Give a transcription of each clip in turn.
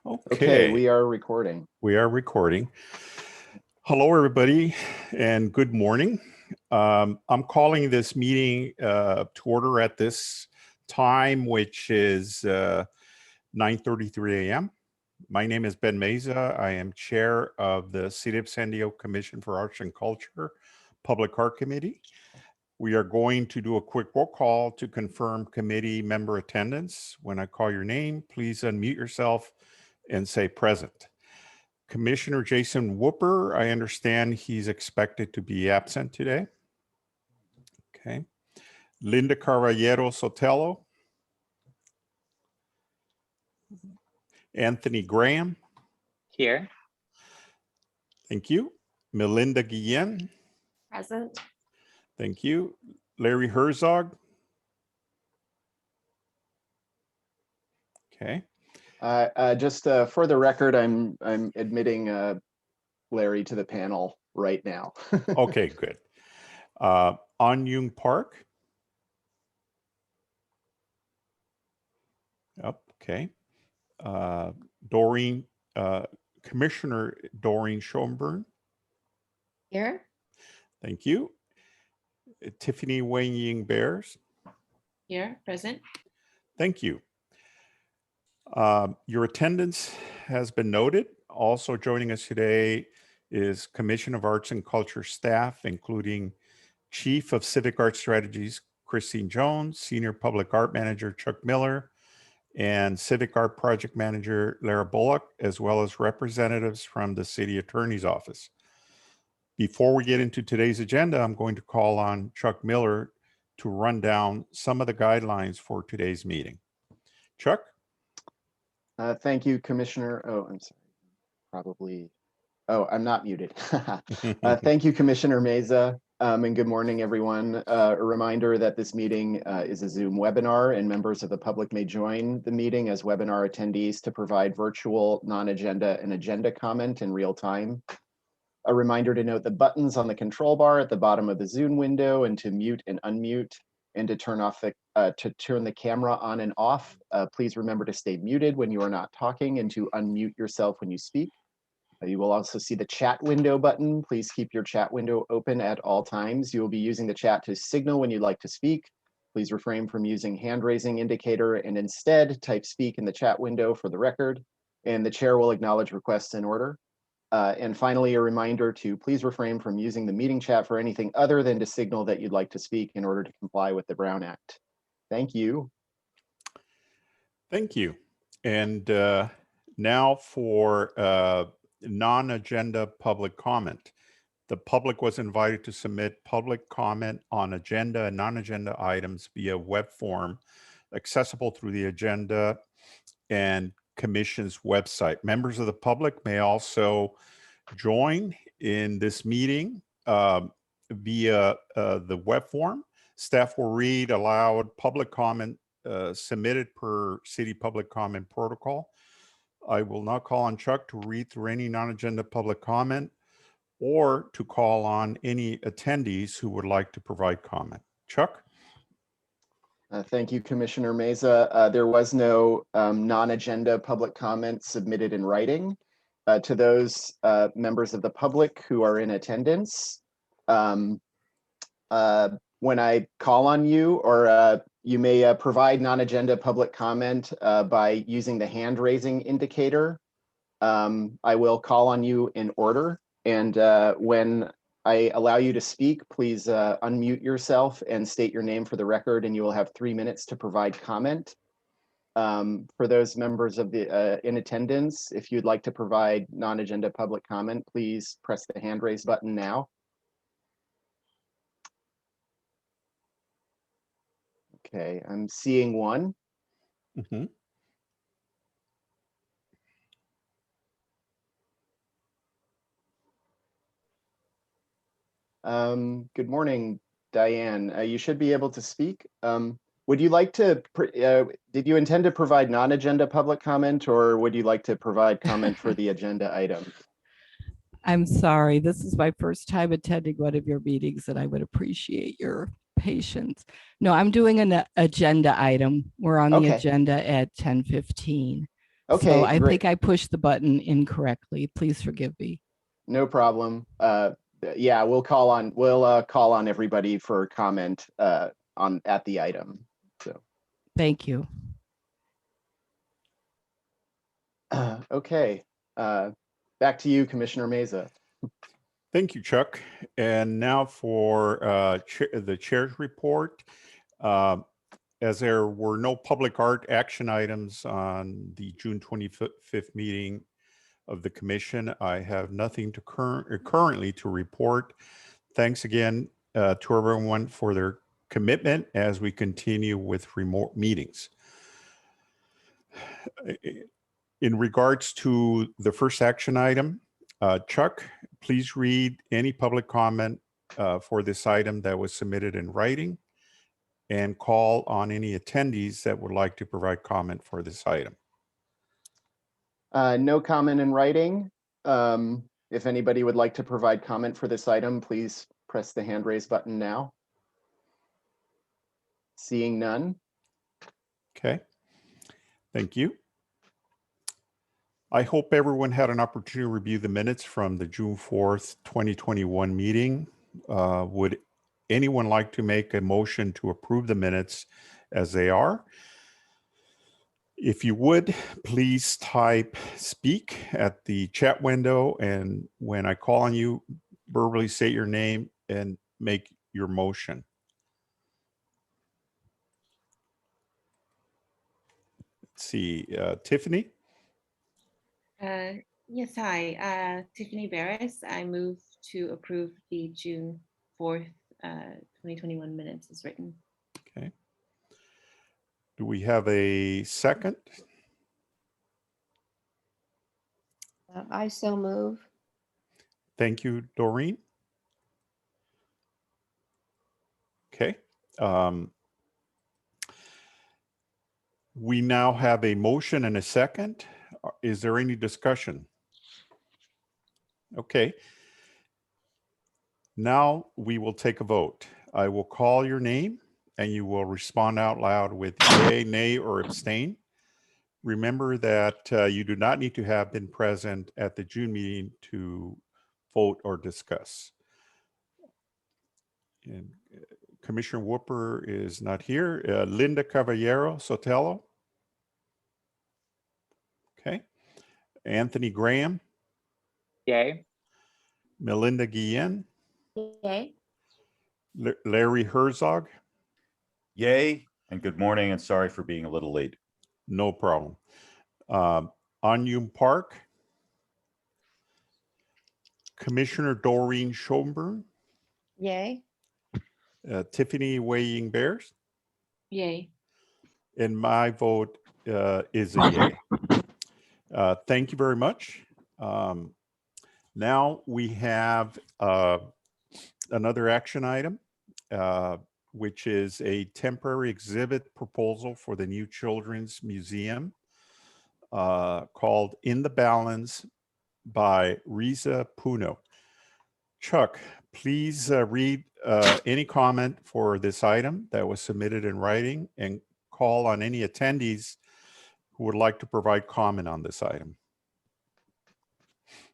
Okay, we are recording. We are recording. Hello, everybody, and good morning. I'm calling this meeting to order at this time, which is 9:33 a.m. My name is Ben Meza. I am chair of the City of San Diego Commission for Arts and Culture Public Art Committee. We are going to do a quick roll call to confirm committee member attendance. When I call your name, please unmute yourself and say present. Commissioner Jason Whooper, I understand he's expected to be absent today. Okay. Linda Carvallero Sotelo. Anthony Graham. Here. Thank you. Melinda Guillen. Present. Thank you. Larry Herzog. Okay. Just for the record, I'm admitting Larry to the panel right now. Okay, good. An Yung Park. Okay. Doreen, Commissioner Doreen Schoenburn. Here. Thank you. Tiffany Wang Ying Bears. Here. Present. Thank you. Your attendance has been noted. Also joining us today is Commission of Arts and Culture staff, including Chief of Civic Arts Strategies, Christine Jones, Senior Public Art Manager, Chuck Miller, and Civic Art Project Manager, Lara Bullock, as well as representatives from the City Attorney's Office. Before we get into today's agenda, I'm going to call on Chuck Miller to run down some of the guidelines for today's meeting. Chuck? Thank you, Commissioner. Oh, I'm sorry. Probably. Oh, I'm not muted. Thank you, Commissioner Meza, and good morning, everyone. A reminder that this meeting is a Zoom webinar, and members of the public may join the meeting as webinar attendees to provide virtual, non-agenda, and agenda comment in real time. A reminder to note the buttons on the control bar at the bottom of the Zoom window and to mute and unmute, and to turn the camera on and off. Please remember to stay muted when you are not talking and to unmute yourself when you speak. You will also see the chat window button. Please keep your chat window open at all times. You will be using the chat to signal when you'd like to speak. Please refrain from using hand raising indicator and instead type speak in the chat window for the record, and the chair will acknowledge requests in order. And finally, a reminder to please refrain from using the meeting chat for anything other than to signal that you'd like to speak in order to comply with the Brown Act. Thank you. Thank you. And now for non-agenda public comment. The public was invited to submit public comment on agenda and non-agenda items via web form accessible through the agenda and Commission's website. Members of the public may also join in this meeting via the web form. Staff will read aloud public comment submitted per city public comment protocol. I will now call on Chuck to read through any non-agenda public comment or to call on any attendees who would like to provide comment. Chuck? Thank you, Commissioner Meza. There was no non-agenda public comment submitted in writing. To those members of the public who are in attendance, when I call on you, or you may provide non-agenda public comment by using the hand raising indicator. I will call on you in order, and when I allow you to speak, please unmute yourself and state your name for the record, and you will have 3 minutes to provide comment. For those members of the in attendance, if you'd like to provide non-agenda public comment, please press the hand raise button now. Okay, I'm seeing one. Mm-hmm. Good morning, Diane. You should be able to speak. Would you like to, did you intend to provide non-agenda public comment, or would you like to provide comment for the agenda item? I'm sorry, this is my first time attending one of your meetings, and I would appreciate your patience. No, I'm doing an agenda item. We're on the agenda at 10:15. Okay, So I great. think I pushed the button incorrectly. Please forgive me. No problem. Yeah, we'll call on everybody for comment at the item. So Thank you. okay, back to you, Commissioner Meza. Thank you, Chuck. And now for the chair's report. As there were no public art action items on the June 25th meeting of the commission, I have nothing to currently to report. Thanks again to everyone for their commitment as we continue with remote meetings. In regards to the first action item, Chuck, please read any public comment for this item that was submitted in writing and call on any attendees that would like to provide comment for this item. No comment in writing. If anybody would like to provide comment for this item, please press the hand raise button now. Seeing none. Okay, thank you. I hope everyone had an opportunity to review the minutes from the June 4th, 2021 meeting. Would anyone like to make a motion to approve the minutes as they are? If you would, please type speak at the chat window, and when I call on you, verbally state your name and make your motion. Let's see, Tiffany? Yes, hi, Tiffany Barris. I move to approve the June 4th, 2021 minutes as written. Okay. Do we have a second? I so move. Thank you, Doreen. Okay. We now have a motion and a second. Is there any discussion? Okay. Now we will take a vote. I will call your name and you will respond out loud with yay, nay, or abstain. Remember that you do not need to have been present at the June meeting to vote or discuss. And Commissioner Whooper is not here. Linda Caballero Sotelo. Okay. Anthony Graham. Yay. Melinda Guillen. Yay. Larry Herzog. Yay, and good morning, and sorry for being a little late. No problem. Onyum Park. Commissioner Doreen Schoenberg. Yay. Tiffany Weighing Bears. Yay. And my vote is a yay. Thank you very much. Now we have another action item, which is a temporary exhibit proposal for the new Children's Museum called In the Balance by Risa Puno. Chuck, please read any comment for this item that was submitted in writing and call on any attendees who would like to provide comment on this item.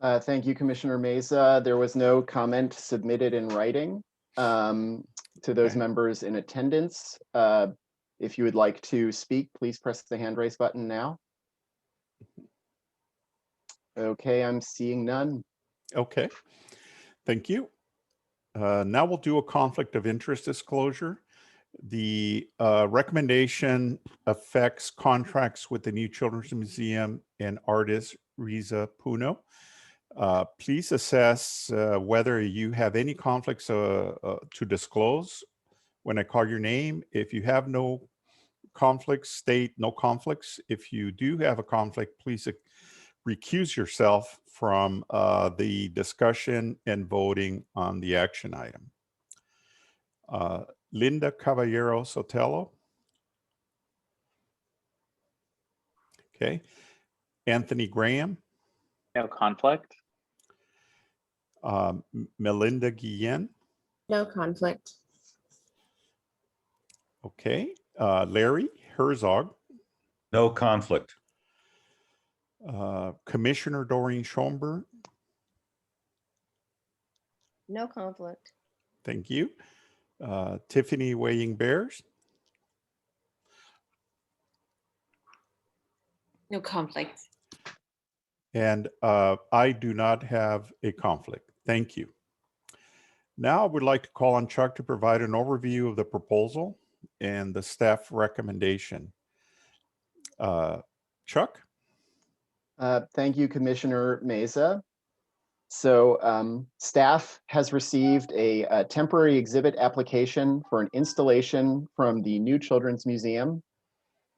Thank you, Commissioner Meza. There was no comment submitted in writing to those Okay. members in attendance. If you would like to speak, please press the hand raise button now. Okay, I'm seeing none. Okay, thank you. Now we'll do a conflict of interest disclosure. The recommendation affects contracts with the new Children's Museum and artist Risa Puno. Please assess whether you have any conflicts to disclose when I call your name. If you have no conflicts, state no conflicts. If you do have a conflict, please recuse yourself from the discussion and voting on the action item. Linda Caballero Sotelo. Okay. Anthony Graham. No conflict. Melinda Guillen. No conflict. Okay. Larry Herzog. No conflict. Commissioner Doreen Schoenberg, No conflict. thank you. Tiffany Weighing Bears, No conflict. and I do not have a conflict. Thank you. Now I would like to call on Chuck to provide an overview of the proposal and the staff recommendation. Chuck? Thank you, Commissioner Meza. So staff has received a temporary exhibit application for an installation from the New Children's Museum.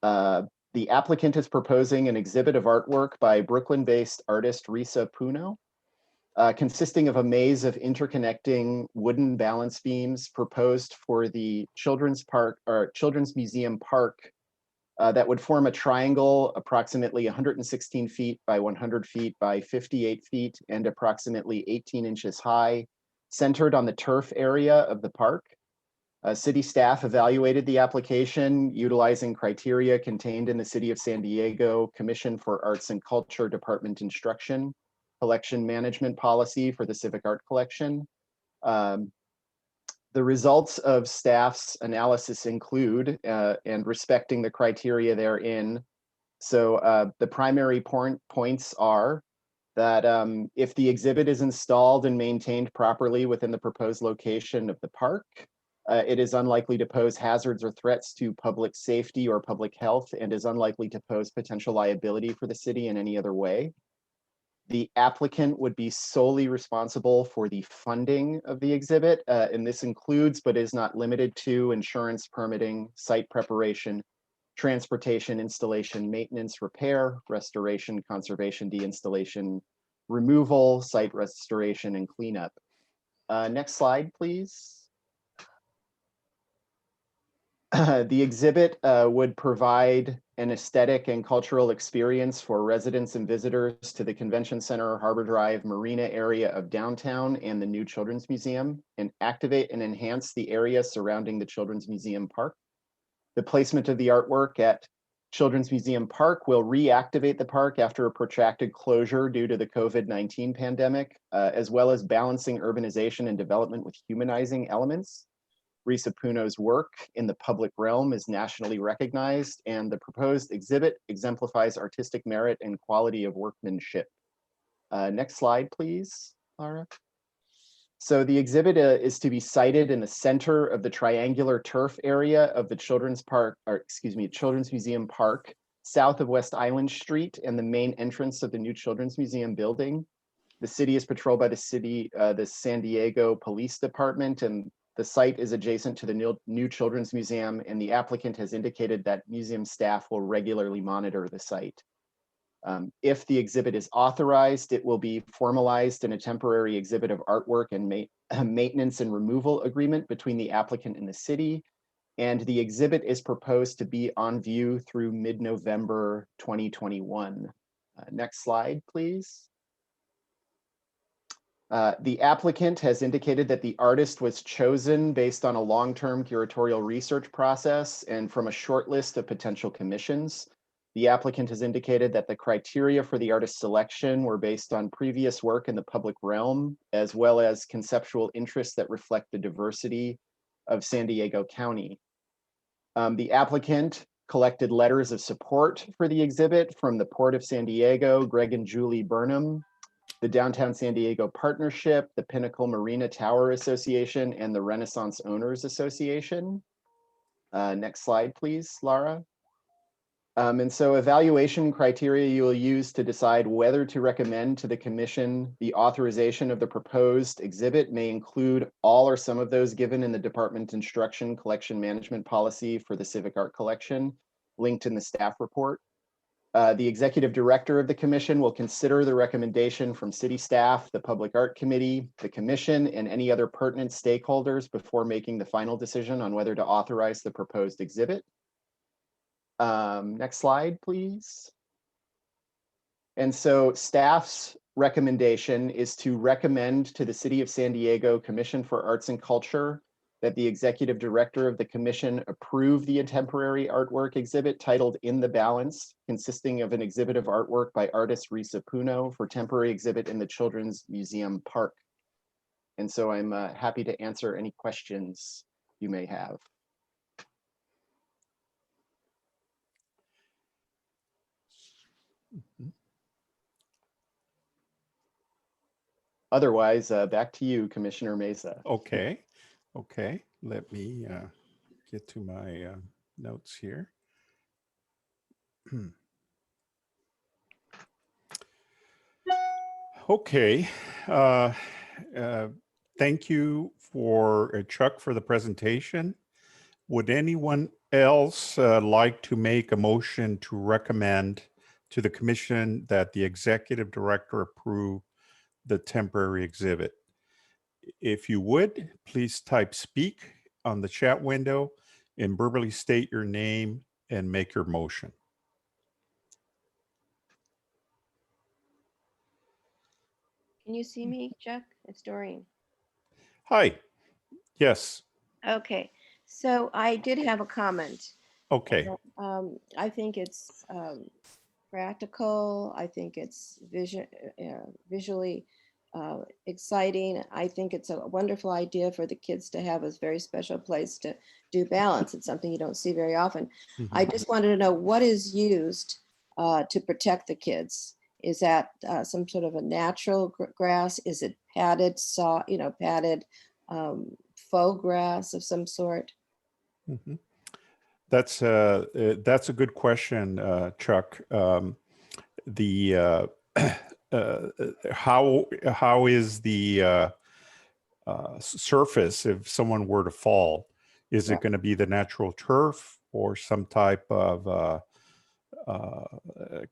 The applicant is proposing an exhibit of artwork by Brooklyn-based artist Risa Puno, consisting of a maze of interconnecting wooden balance beams proposed for the Children's Museum Park that would form a triangle approximately 116 feet by 100 feet by 58 feet and approximately 18 inches high, centered on the turf area of the park. City staff evaluated the application utilizing criteria contained in the City of San Diego Commission for Arts and Culture Department Instruction, Collection Management Policy for the Civic Art Collection. The results of staff's analysis include, and respecting the criteria therein, so the primary points are that if the exhibit is installed and maintained properly within the proposed location of the park, it is unlikely to pose hazards or threats to public safety or public health and is unlikely to pose potential liability for the city in any other way. The applicant would be solely responsible for the funding of the exhibit, and this includes, but is not limited to, insurance, permitting, site preparation, transportation, installation, maintenance, repair, restoration, conservation, deinstallation, removal, site restoration, and cleanup. Next slide, please. The exhibit would provide an aesthetic and cultural experience for residents and visitors to the Convention Center, Harbor Drive, Marina area of downtown and the New Children's Museum, and activate and enhance the area surrounding the Children's Museum Park. The placement of the artwork at Children's Museum Park will reactivate the park after a protracted closure due to the COVID-19 pandemic, as well as balancing urbanization and development with humanizing elements. Risa Puno's work in the public realm is nationally recognized, and the proposed exhibit exemplifies artistic merit and quality of workmanship. Next slide, please, Laura. So the exhibit is to be sited in the center of the triangular turf area of the Children's Museum Park, south of West Island Street and the main entrance of the New Children's Museum building. The city is patrolled by the San Diego Police Department, and the site is adjacent to the New Children's Museum, and the applicant has indicated that museum staff will regularly monitor the site. If the exhibit is authorized, it will be formalized in a temporary exhibit of artwork and maintenance and removal agreement between the applicant and the city. And the exhibit is proposed to be on view through mid-November 2021. Next slide, please. The applicant has indicated that the artist was chosen based on a long-term curatorial research process and from a short list of potential commissions. The applicant has indicated that the criteria for the artist selection were based on previous work in the public realm, as well as conceptual interests that reflect the diversity of San Diego County. The applicant collected letters of support for the exhibit from the Port of San Diego, Greg and Julie Burnham, the Downtown San Diego Partnership, the Pinnacle Marina Tower Association, and the Renaissance Owners Association. Next slide, please, Lara. And so evaluation criteria you will use to decide whether to recommend to the commission the authorization of the proposed exhibit may include all or some of those given in the Department Instruction Collection Management Policy for the Civic Art Collection, linked in the staff report. The executive director of the commission will consider the recommendation from city staff, the Public Art Committee, the commission, and any other pertinent stakeholders before making the final decision on whether to authorize the proposed exhibit. Next slide, please. And so staff's recommendation is to recommend to the City of San Diego Commission for Arts and Culture that the executive director of the commission approve the temporary artwork exhibit titled In the Balance, consisting of an exhibit of artwork by artist Risa Puno for temporary exhibit in the Children's Museum Park. And so I'm happy to answer any questions you may have. Otherwise, back to you, Commissioner Mesa. Okay. Okay. Let me get to my notes here. Okay. Thank you for Chuck for the presentation. Would anyone else like to make a motion to recommend to the commission that the executive director approve the temporary exhibit? If you would, please type speak on the chat window and verbally state your name and make your motion. Can you see me, Chuck? It's Doreen. Hi. Yes. Okay, so I did have a comment. Okay. I think it's practical. I think it's visually exciting. I think it's a wonderful idea for the kids to have a very special place to do balance. It's something you don't see very often. I just wanted to know what is used to protect the kids. Is that some sort of a natural grass? Is it padded padded faux grass of some sort? That's a good question, Chuck. How is the surface if someone were to fall? Is it going to be the natural turf or some type of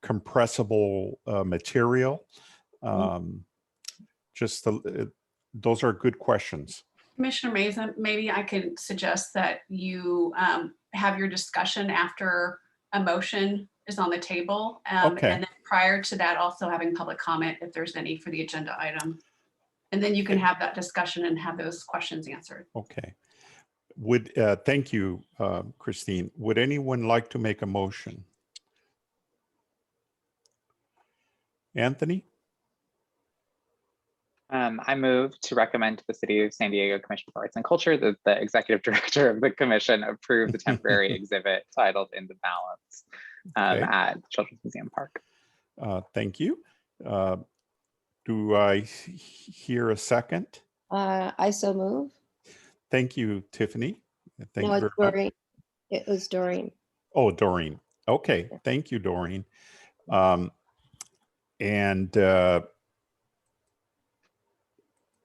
compressible material? Those are good questions. Commissioner Mesa, maybe I could suggest that you have your discussion after a motion is on the table. Okay. And then prior to that, also having public comment if there's any for the agenda item. And then you can have that discussion and have those questions answered. Okay. Thank you, Christine. Would anyone like to make a motion? Anthony? I move to recommend to the City of San Diego Commission for Arts and Culture that the executive director of the commission approve the temporary exhibit titled In the Balance at Children's Museum Park. Thank you. Do I hear a second? I so move. Thank you, Tiffany. Thank No, you it's very much. Doreen. It was Doreen. Oh, Doreen. Okay. Thank you, Doreen.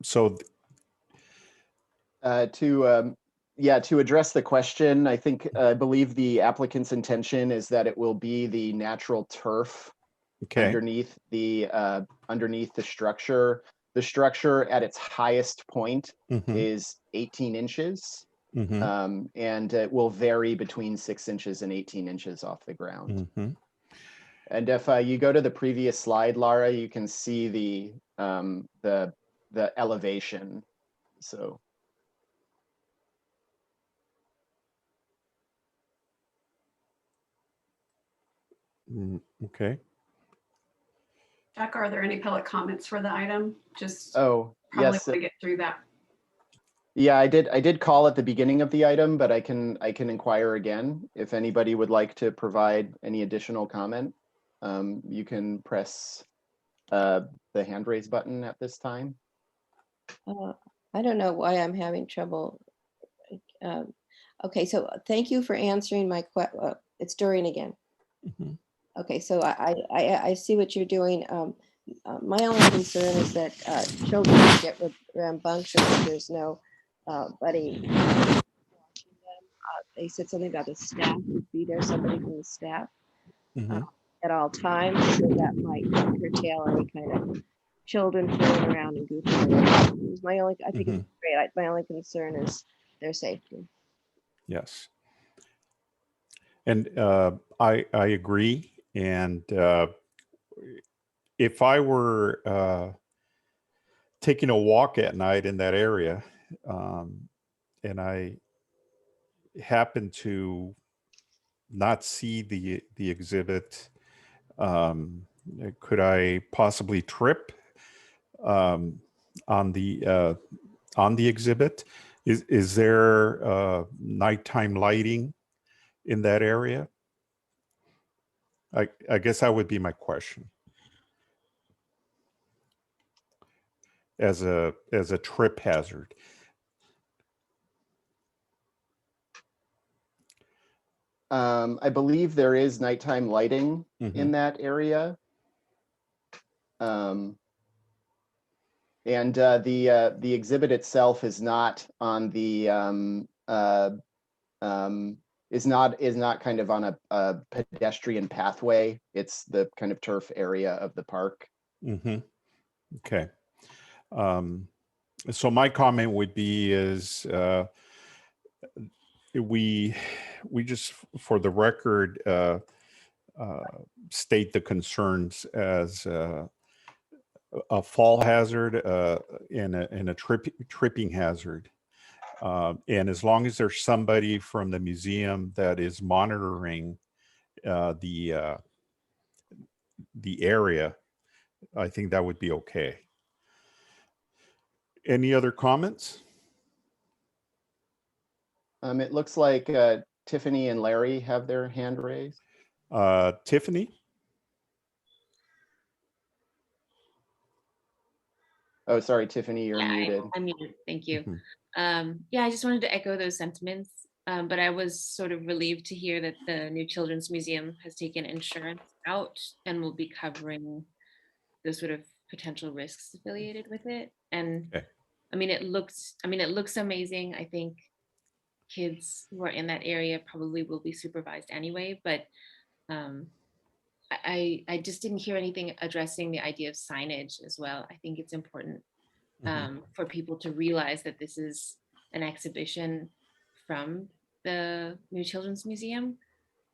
So to address the question, I believe the applicant's intention is that it will be the natural turf underneath the structure. The structure at its highest point is 18 inches, and it will vary between 6 inches and 18 inches off the ground. And if you go to the previous slide, Lara, you can see the elevation. So. Okay. Jack, are there any public comments for the item? Just probably yes. Want to get through that. Yeah, I did call at the beginning of the item, but I can inquire again if anybody would like to provide any additional comment. You can press the hand raise button at this time. I don't know why I'm having trouble. Okay, so thank you for answering my question. It's Doreen again. Okay, so I see what you're doing. My only concern is that children get rambunctious if there's no buddy watching them. They said something about the staff would be there, somebody from the staff at all times, so that might curtail any kind of children fooling around and goofing around. I think it's great. My only concern is their safety. Yes. And I agree. And if I were taking a walk at night in that area, I happen to not see the exhibit. Could I possibly trip on the exhibit? Is there nighttime lighting in that area? I guess that would be my question. As a trip hazard. I believe there is nighttime lighting in that area. And the exhibit itself is not on the is not kind of on a pedestrian pathway. It's the kind of turf area of the park. Okay. So my comment would be is we just, for the record, state the concerns as a fall hazard and a tripping hazard. And as long as there's somebody from the museum that is monitoring the area, I think that would be okay. Any other comments? It looks like Tiffany and Larry have their hand raised. Tiffany? Oh, sorry, Tiffany, you're muted. I'm muted. Thank you. Yeah, I just wanted to echo those sentiments, but I was sort of relieved to hear that the new Children's Museum has taken insurance out and will be covering the sort of potential risks affiliated with it. And Okay. I mean, it looks amazing. I think kids who are in that area probably will be supervised anyway, but I just didn't hear anything addressing the idea of signage as well. I think it's important for people to realize that this is an exhibition from the New Children's Museum,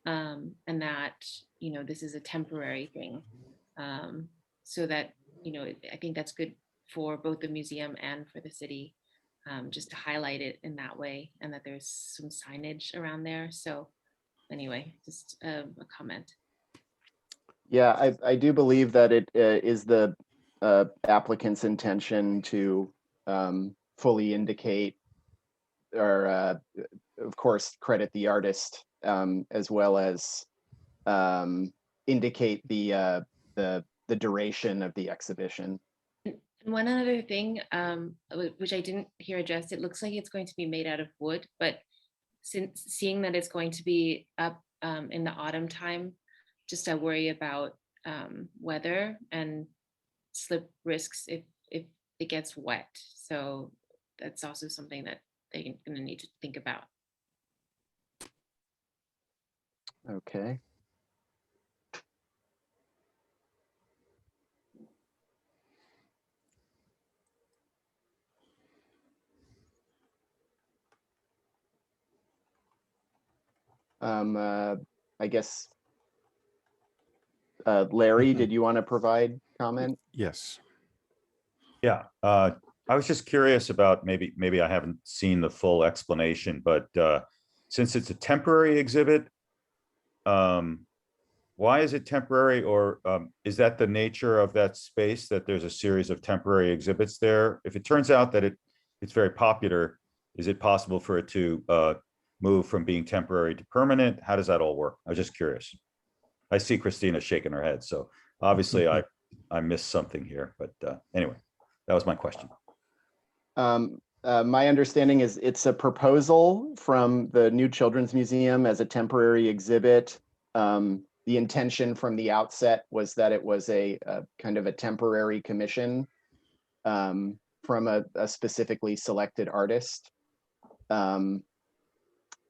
and that, you know, this is a temporary thing, so that, you know, I think that's good for both the museum and for the city, just to highlight it in that way, and that there's some signage around there. So anyway, just a comment. Yeah, I do believe that it is the applicant's intention to fully indicate, or of course credit the artist, as well as indicate the duration of the exhibition. And one other thing, which I didn't hear addressed, it looks like it's going to be made out of wood, but since seeing that it's going to be up in the autumn time, just I worry about weather and slip risks if it gets wet. So that's also something that they're going to need to think about. Okay. I guess, Larry, did you want to provide comment? Yes. Yeah, I was just curious about, maybe I haven't seen the full explanation, but since it's a temporary exhibit, why is it temporary? Or is that the nature of that space, that there's a series of temporary exhibits there? If it turns out that it's very popular, is it possible for it to move from being temporary to permanent? How does that all work? I was just curious. I see Christina shaking her head, so obviously I missed something here, but anyway, that was my question. My understanding is it's a proposal from the New Children's Museum as a temporary exhibit. The intention from the outset was that it was a kind of a temporary commission from a specifically selected artist.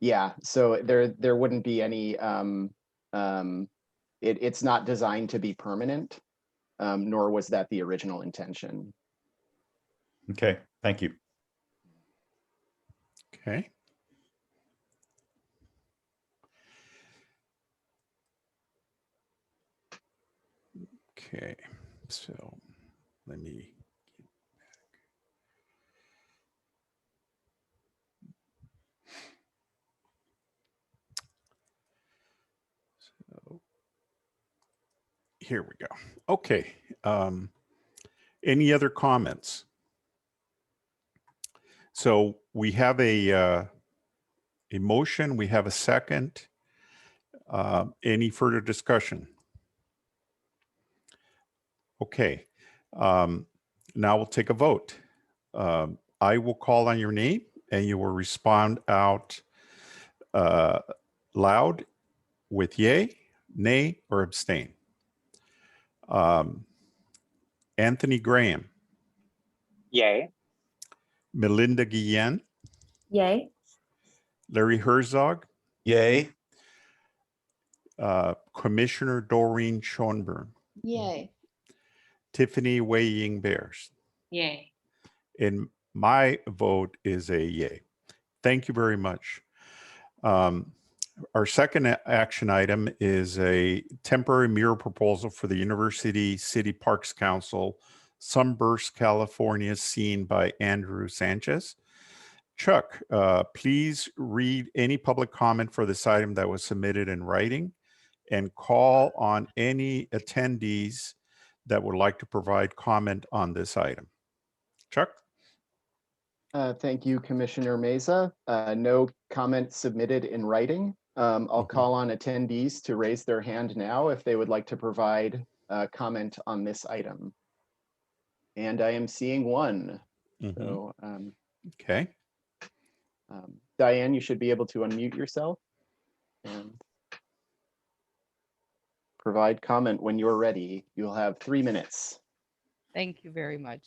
Yeah, so there wouldn't be any, it's not designed to be permanent, nor was that the original intention. Okay, thank you. Okay. Okay, so let me here we go. Okay. Any other comments? So we have a motion, we have a second. Any further discussion? Okay. Now we'll take a vote. I will call on your name and you will respond out loud with yay, nay, or abstain. Anthony Graham, Yay. Melinda Guillen, Yay. Larry Herzog, Yay. Commissioner Doreen Schoenberg, Yay. Tiffany Wei Ying Bears, Yay. and my vote is a yay. Thank you very much. Our second action item is a temporary mural proposal for the University City Parks Council, Sunburst California Scene by Andrew Sanchez. Chuck, please read any public comment for this item that was submitted in writing and call on any attendees that would like to provide comment on this item. Chuck? Thank you, Commissioner Meza. No comment submitted in writing. I'll call on attendees to raise their hand now if they would like to provide comment on this item. And I am seeing one. So, Okay. Diane, you should be able to unmute yourself and provide comment when you're ready. You'll have 3 minutes. Thank you very much.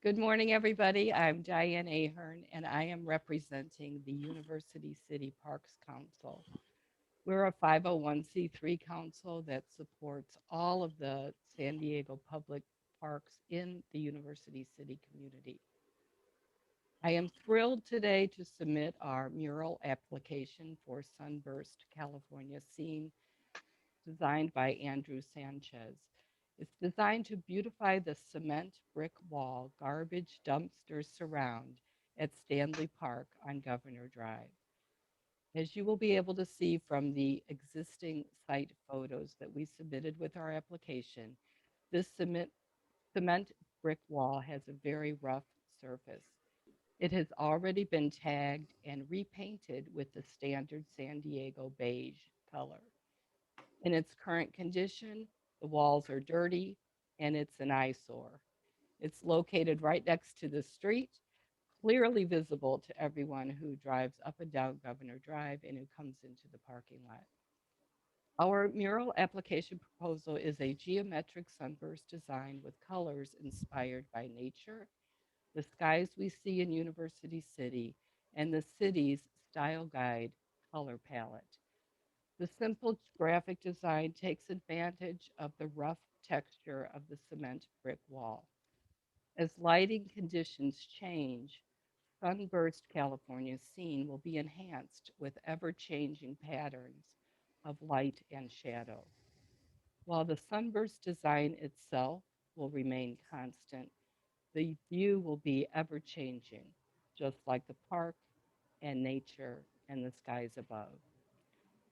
Good morning, everybody. I'm Diane Ahern, and I am representing the University City Parks Council. We're a 501c3 council that supports all of the San Diego public parks in the University City community. I am thrilled today to submit our mural application for Sunburst California Scene, designed by Andrew Sanchez. It's designed to beautify the cement brick wall garbage dumpster surround at Standley Park on Governor Drive. As you will be able to see from the existing site photos that we submitted with our application, this cement brick wall has a very rough surface. It has already been tagged and repainted with the standard San Diego beige color. In its current condition, the walls are dirty and it's an eyesore. It's located right next to the street, clearly visible to everyone who drives up and down Governor Drive and who comes into the parking lot. Our mural application proposal is a geometric sunburst design with colors inspired by nature, the skies we see in University City, and the city's style guide color palette. The simple graphic design takes advantage of the rough texture of the cement brick wall. As lighting conditions change, Sunburst California Scene will be enhanced with ever-changing patterns of light and shadow. While the sunburst design itself will remain constant, the view will be ever-changing, just like the park and nature and the skies above.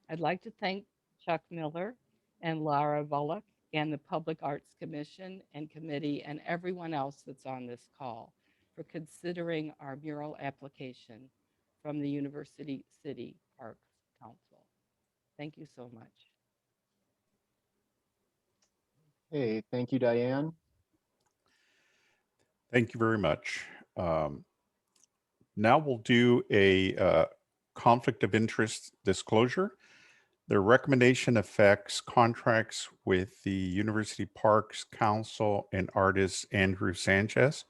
I'd like to thank Chuck Miller and Lara Volek and the Public Arts Commission and Committee and everyone else that's on this call for considering our mural application from the University City Parks Council. Thank you so much. Hey, thank you, Diane. Thank you very much. Now we'll do a conflict of interest disclosure. The recommendation affects contracts with the University Parks Council and artist Andrew Sanchez.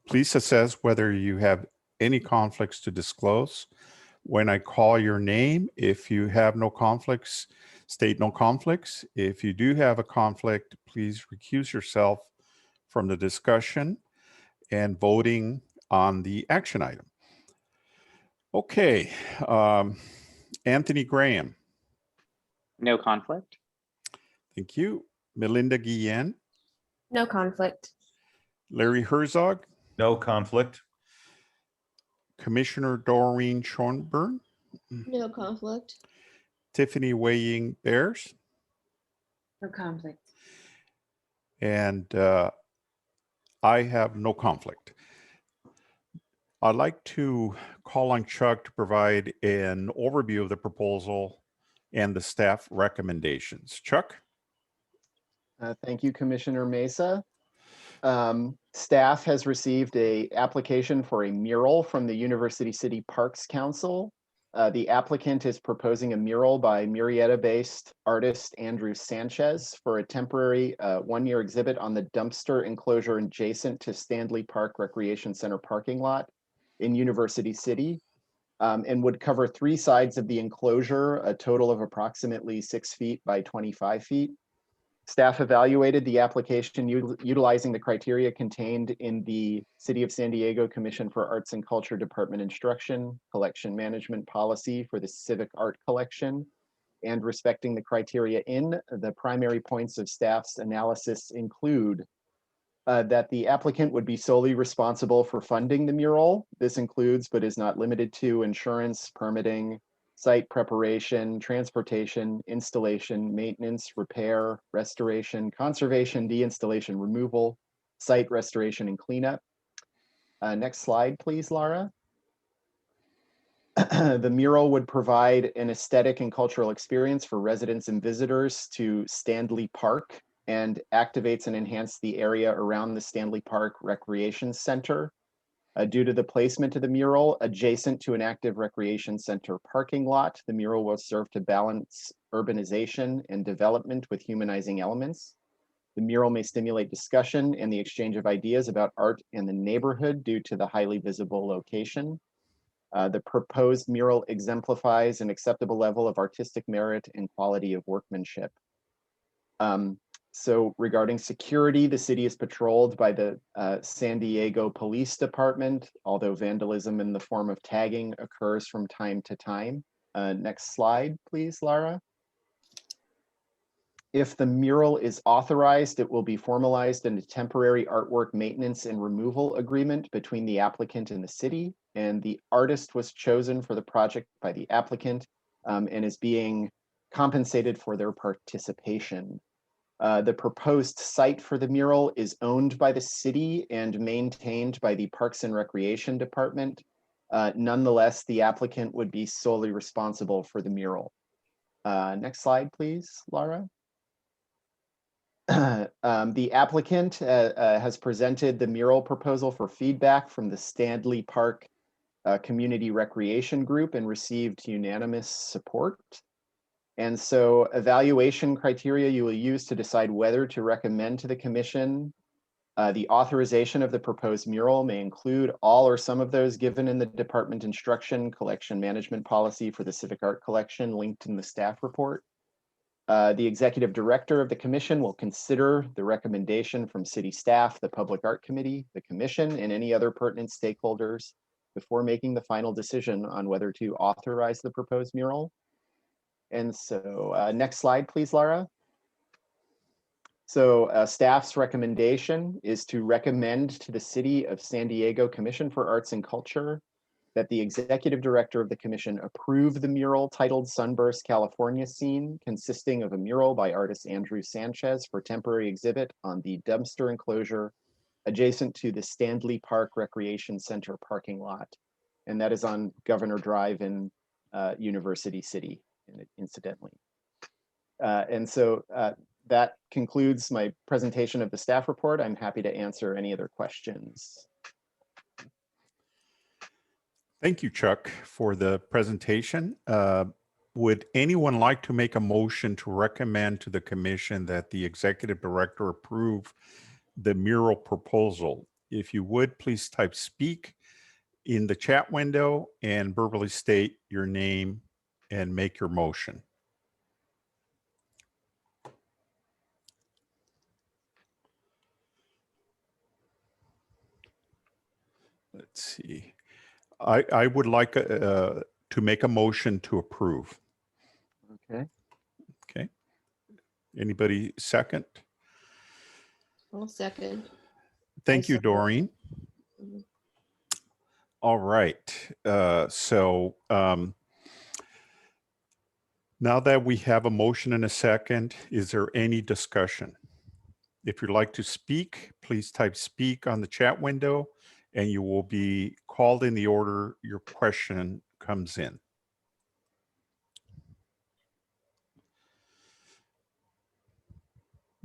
Please assess whether you have any conflicts to disclose. When I call your name, if you have no conflicts, state no conflicts. If you do have a conflict, please recuse yourself from the discussion and voting on the action item. Okay, Anthony Graham. No conflict. Thank you. Melinda Guillen. No conflict. Larry Herzog. No conflict. Commissioner Doreen Schoenberg. No conflict. Tiffany Wei Ying Bears. No conflict. and I have no conflict. I'd like to call on Chuck to provide an overview of the proposal and the staff recommendations. Chuck? Thank you, Commissioner Mesa. Staff has received an application for a mural from the University City Parks Council. The applicant is proposing a mural by Murrieta-based artist Andrew Sanchez for a temporary one-year exhibit on the dumpster enclosure adjacent to Standley Park Recreation Center parking lot in University City, and would cover 3 sides of the enclosure, a total of approximately 6 feet by 25 feet. Staff evaluated the application utilizing the criteria contained in the City of San Diego Commission for Arts and Culture Department Instruction, Collection Management Policy for the Civic Art Collection, and respecting the criteria in the primary points of staff's analysis include that the applicant would be solely responsible for funding the mural. This includes, but is not limited to, insurance, permitting, site preparation, transportation, installation, maintenance, repair, restoration, conservation, deinstallation, removal, site restoration, and cleanup. Next slide, please, Laura. The mural would provide an aesthetic and cultural experience for residents and visitors to Standley Park and activates and enhances the area around the Standley Park Recreation Center. Due to the placement of the mural adjacent to an active recreation center parking lot, the mural will serve to balance urbanization and development with humanizing elements. The mural may stimulate discussion and the exchange of ideas about art and the neighborhood due to the highly visible location. The proposed mural exemplifies an acceptable level of artistic merit and quality of workmanship. So regarding security, the city is patrolled by the San Diego Police Department, although vandalism in the form of tagging occurs from time to time. Next slide, please, Lara. If the mural is authorized, it will be formalized in a temporary artwork maintenance and removal agreement between the applicant and the city. And the artist was chosen for the project by the applicant and is being compensated for their participation. The proposed site for the mural is owned by the city and maintained by the Parks and Recreation Department. Nonetheless, the applicant would be solely responsible for the mural. Next slide, please, Laura. The applicant has presented the mural proposal for feedback from the Standley Park Community Recreation Group and received unanimous support. And so evaluation criteria you will use to decide whether to recommend to the commission the authorization of the proposed mural may include all or some of those given in the department instruction collection management policy for the civic art collection linked in the staff report. The executive director of the commission will consider the recommendation from city staff, the public art committee, the commission, and any other pertinent stakeholders before making the final decision on whether to authorize the proposed mural. And so next slide, please, Lara. So staff's recommendation is to recommend to the City of San Diego Commission for Arts and Culture that the executive director of the commission approve the mural titled Sunburst California Scene, consisting of a mural by artist Andrew Sanchez for temporary exhibit on the dumpster enclosure adjacent to the Standley Park Recreation Center parking lot. And that is on Governor Drive in University City, incidentally. And so that concludes my presentation of the staff report. I'm happy to answer any other questions. Thank you, Chuck, for the presentation. Would anyone like to make a motion to recommend to the commission that the executive director approve the mural proposal? If you would, please type speak in the chat window and verbally state your name and make your motion. Let's see. I would like to make a motion to approve. Okay. Okay. Anybody second? I'll second. Thank you, support. Doreen. Mhm. All right. Now that we have a motion and a second, is there any discussion? If you'd like to speak, please type speak on the chat window and you will be called in the order your question comes in.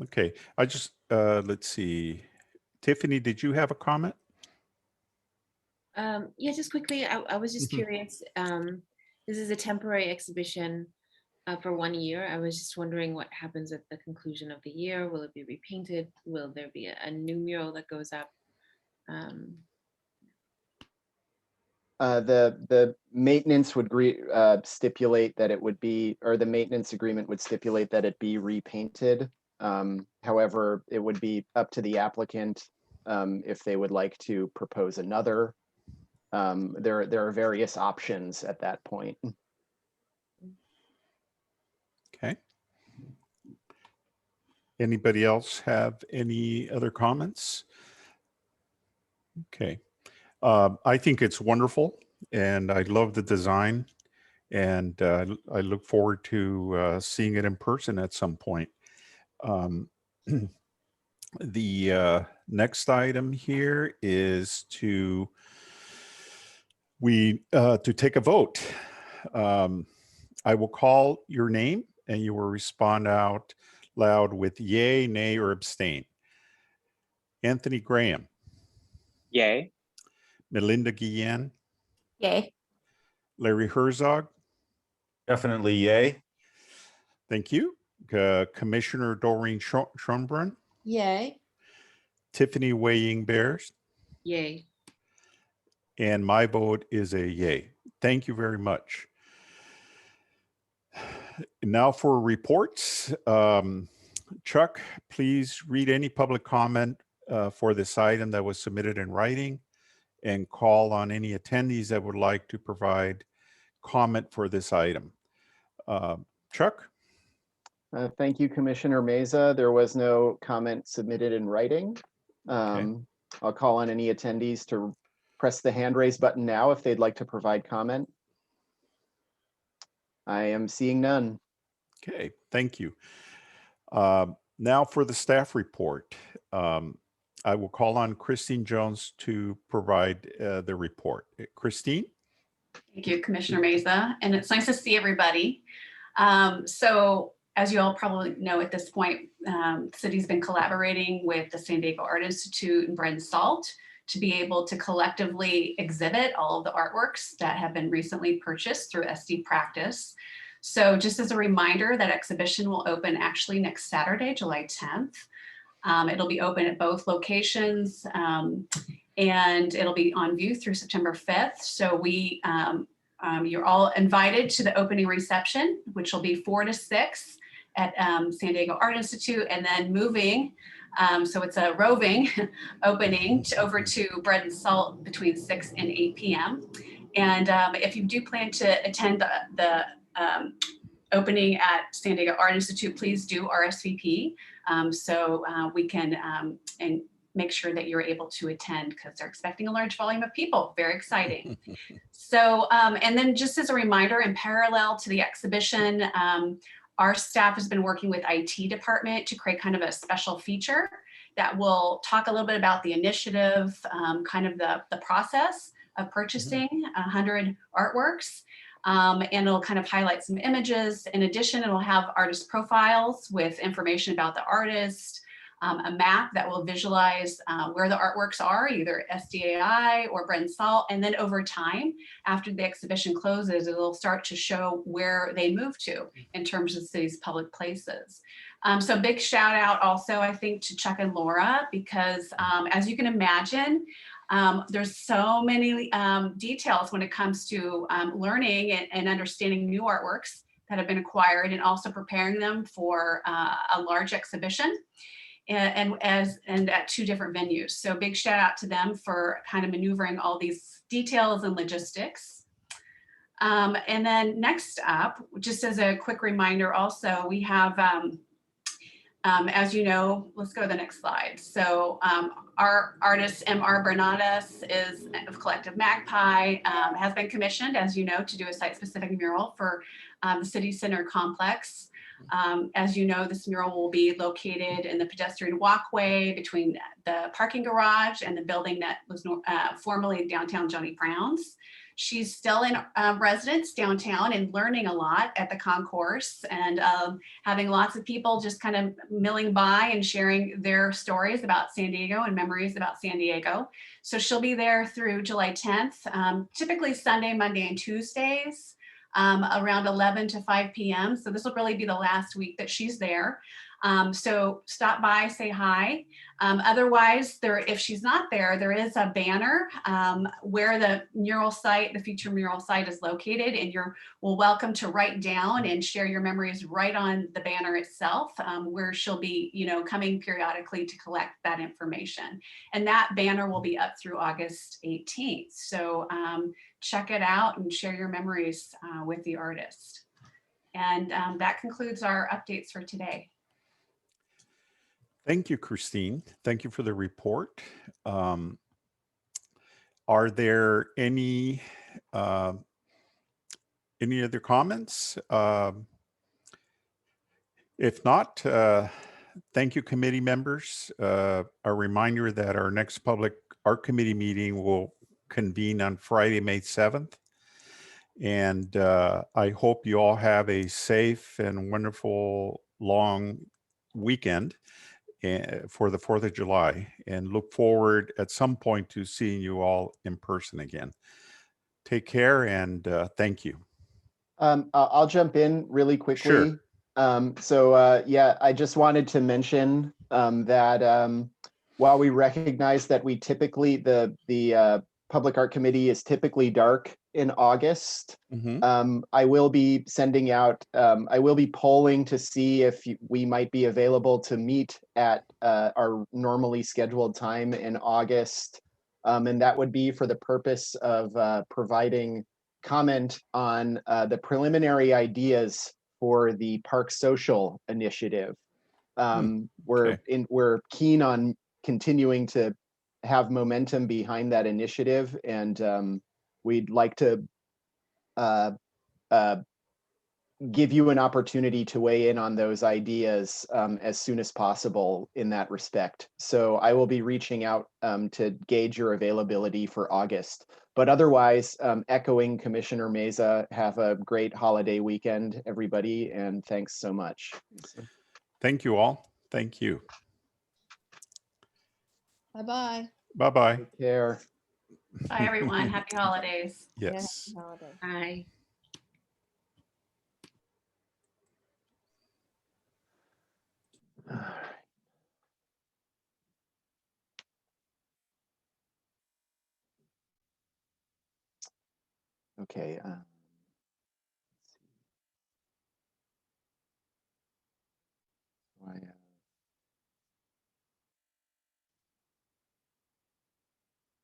Okay, I just, let's see. Tiffany, did you have a comment? Yeah, just quickly, I was just curious. This is a temporary exhibition for 1 year. I was just wondering what happens at the conclusion of the year. Will it be repainted? Will there be a new mural that goes up? The maintenance would stipulate that it would be, or the maintenance agreement would stipulate that it be repainted. However, it would be up to the applicant if they would like to propose another. There are various options at that point. Okay. Anybody else have any other comments? Okay. I think it's wonderful and I love the design and I look forward to seeing it in person at some point. The next item here is to take a vote. I will call your name and you will respond out loud with yay, nay, or abstain. Anthony Graham. Yay. Melinda Guillen. Yay. Larry Herzog. Definitely yay. Thank you. Commissioner Doreen Schönbrunn. Yay. Tiffany Weighing Bears. Yay. And my vote is a yay. Thank you very much. Now for reports. Chuck, please read any public comment for this item that was submitted in writing and call on any attendees that would like to provide comment for this item. Chuck? Thank you, Commissioner Meza. There was no comment submitted in writing. Okay. I'll call on any attendees to press the hand raise button now if they'd like to provide comment. I am seeing none. Okay, thank you. Now for the staff report. I will call on Christine Jones to provide the report. Christine? Thank you, Commissioner Meza, and it's nice to see everybody. So as you all probably know at this point, the city's been collaborating with the San Diego Art Institute and Bread and Salt to be able to collectively exhibit all of the artworks that have been recently purchased through SD Practice. So just as a reminder, that exhibition will open actually next Saturday, July 10th. It'll be open at both locations and it'll be on view through September 5th. So you're all invited to the opening reception, which will be 4 to 6 at San Diego Art Institute, and then moving. So it's a roving opening over to Bread and Salt between 6 and 8 p.m. And if you do plan to attend the opening at San Diego Art Institute, please do RSVP so we can and make sure that you're able to attend because they're expecting a large volume of people. Very exciting. So, and then just as a reminder, in parallel to the exhibition, our staff has been working with IT department to create kind of a special feature that will talk a little bit about the initiative, kind of the process of purchasing 100 artworks. And it'll kind of highlight some images. In addition, it'll have artist profiles with information about the artist, a map that will visualize where the artworks are, either SDAI or Bread and Salt. And then over time, after the exhibition closes, it'll start to show where they move to in terms of the city's public places. So big shout out also, I think, to Chuck and Laura, because as you can imagine, there's so many details when it comes to learning and understanding new artworks that have been acquired and also preparing them for a large exhibition and at 2 different venues. So big shout out to them for kind of maneuvering all these details and logistics. And then next up, just as a quick reminder also, we have, as you know, let's go to the next slide. So our artist, M.R. Bernadas, is of Collective Magpie, has been commissioned, as you know, to do a site-specific mural for the City Center complex. As you know, this mural will be located in the pedestrian walkway between the parking garage and the building that was formerly downtown Johnny Brown's. She's still in residence downtown and learning a lot at the concourse, and having lots of people just kind of milling by and sharing their stories about San Diego and memories about San Diego. So she'll be there through July 10th, typically Sunday, Monday, and Tuesdays, around 11 to 5 p.m. So this will really be the last week that she's there. So stop by, say hi. Otherwise, if she's not there, there is a banner where the mural site, the future mural site is located, and you're welcome to write down and share your memories right on the banner itself, where she'll be, coming periodically to collect that information. And that banner will be up through August 18th. So check it out and share your memories with the artist. And that concludes our updates for today. Thank you, Christine. Thank you for the report. Are there any other comments? If not, thank you, committee members. A reminder that our next public art committee meeting will convene on Friday, May 7th. And I hope you all have a safe and wonderful long weekend for the 4th of July, and look forward at some point to seeing you all in person again. Take care, and thank you. I'll jump in really quickly. Sure. Yeah, I just wanted to mention that while we recognize that we typically, the Public Art Committee is typically dark in August, I will be sending out, I will be polling to see if we might be available to meet at our normally scheduled time in August. And that would be for the purpose of providing comment on the preliminary ideas for the Park Social Initiative. We're keen on continuing to have momentum behind that initiative, and we'd like to give you an opportunity to weigh in on those ideas as soon as possible in that respect. So I will be reaching out to gauge your availability for August. But otherwise, echoing Commissioner Meza, have a great holiday weekend, everybody, and thanks so much. Thank you all. Thank you. Bye-bye. Bye-bye. Take care. Bye, everyone. Happy holidays. Yes. Yeah, happy holiday. Bye. All right. Okay.